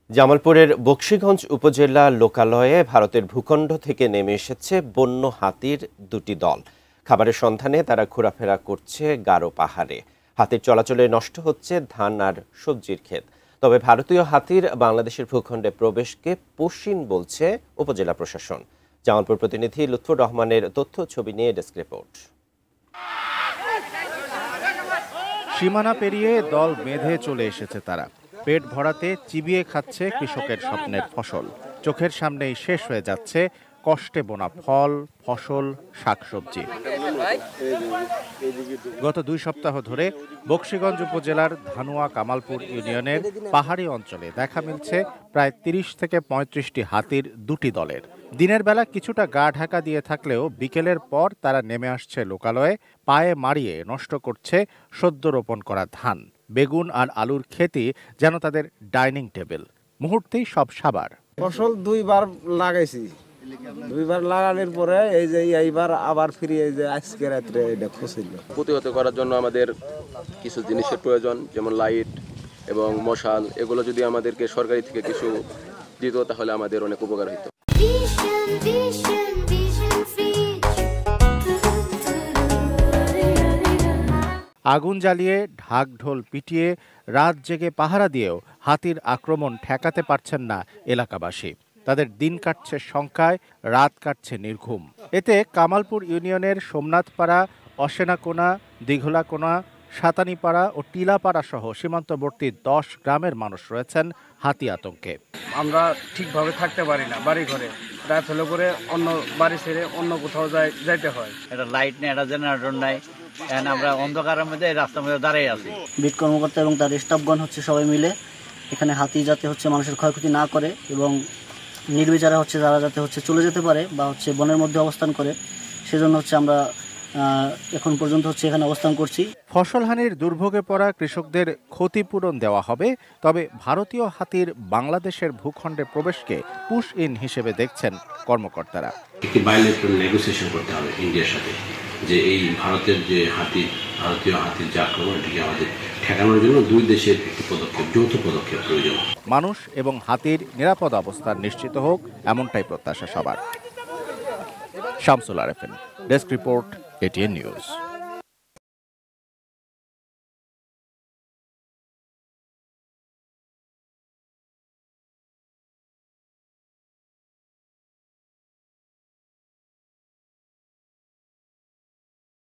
জামালপুরের বকশীগঞ্জ উপজেলা লোকালয়ে ভারতের ভূখণ্ড থেকে নেমে এসেছে বন্য হাতির দুটি দল। খাবারের সন্ধানে তারা ঘোরাফেরা করছে গারো পাহাড়ে। হাতির চলাচলে নষ্ট হচ্ছে ধান আর সবজির ক্ষেত। তবে ভারতীয় হাতির বাংলাদেশের ভূখণ্ডে প্রবেশকে পুশিন বলছে উপজেলা প্রশাসন। জামালপুর প্রতিনিধি লুৎফুর রহমানের তথ্য ছবি নিয়ে ডেস্ক রিপোর্ট। সীমানা পেরিয়ে দল বেঁধে চলে এসেছে তারা। পেট ভরাতে চিবিয়ে খাচ্ছে কৃষকের স্বপ্নের ফসল। চোখের সামনেই শেষ হয়ে যাচ্ছে কষ্টে বোনা ফল, ফসল, শাকসবজি। গত 2 সপ্তাহ ধরে বকশীগঞ্জ উপজেলার ধানুয়া কামালপুর ইউনিয়নের পাহাড়ি অঞ্চলে দেখা মিলছে প্রায় 30 থেকে 35টি হাতির দুটি দলের। দিনের বেলা কিছুটা গা ঢাকা দিয়ে থাকলেও বিকেলের পর তারা নেমে আসছে লোকালয়ে, পায়ে মারিয়ে নষ্ট করছে সদ্য রোপণ করা ধান। বেগুন আর আলুর ক্ষেতই যেন তাদের ডাইনিং টেবিল। মুহূর্তেই সব সাবার। ফসল 2বার লাগাইছি, 2বার লাগানোর পরে এই যে এইবার আবার ফিরে এই যে আজকে রাত্রে এটা খসিল। প্রতিহত করার জন্য আমাদের কিছু জিনিসের প্রয়োজন, যেমন লাইট এবং মশাল। এগুলো যদি আমাদেরকে সরকারি থেকে কিছু দিত তাহলে আমাদের অনেক উপকার হতো। আগুন জ্বালিয়ে ঢাক ঢোল পিটিয়ে রাত জেগে পাহারা দিয়েও হাতির আক্রমণ ঠেকাতে পারছেন না এলাকাবাসী। তাদের দিন কাটছে শঙ্কায়, রাত কাটছে নির্ঘুম। এতে কামালপুর ইউনিয়নের সোমনাথপাড়া, অসেনাকোনা, দীঘলাকোনা, সাতানিপাড়া ও টিলাপাড়া সহ সীমান্তবর্তী 10 গ্রামের মানুষ রয়েছেন হাতি আতঙ্কে। আমরা ঠিকভাবে থাকতে পারি না বাড়ি ঘরে। রাত হলে করে অন্য বাড়ি ছেড়ে অন্য কোথাও যাইতে হয়। এটা লাইট নেই, এটা জেনারেটর নাই। আমরা অন্ধকারের মধ্যে রাস্তার মধ্যে দাঁড়িয়ে আছি। বিট কর্মকর্তা এবং তার স্টাফগণ সবাই মিলে এখানে হাতি যাতে মানুষের ক্ষয়ক্ষতি না করে এবং নির্বিচারে তারা যাতে চলে যেতে পারে বা বনের মধ্যে অবস্থান করে, সেজন্য আমরা এখন পর্যন্ত এখানে অবস্থান করছি। ফসলহানির দুর্ভোগে পড়া কৃষকদের ক্ষতিপূরণ দেওয়া হবে, তবে ভারতীয় হাতির বাংলাদেশের ভূখণ্ডে প্রবেশকে পুশ ইন হিসেবে দেখছেন কর্মকর্তারা। একটি বায়োলেটারাল নেগোসিয়েশন করতে হবে ইন্ডিয়ার সাথে, যে এই ভারতীয় হাতির যে আক্রমণ, এটিকে আমাদের ঠেকানোর জন্য 2 দেশের একটি যৌথ পদক্ষেপ প্রয়োজন। মানুষ এবং হাতির নিরাপদ অবস্থান নিশ্চিত হোক, এমনটাই প্রত্যাশা সবার। Shamsul Arefin, desk report, ATN news.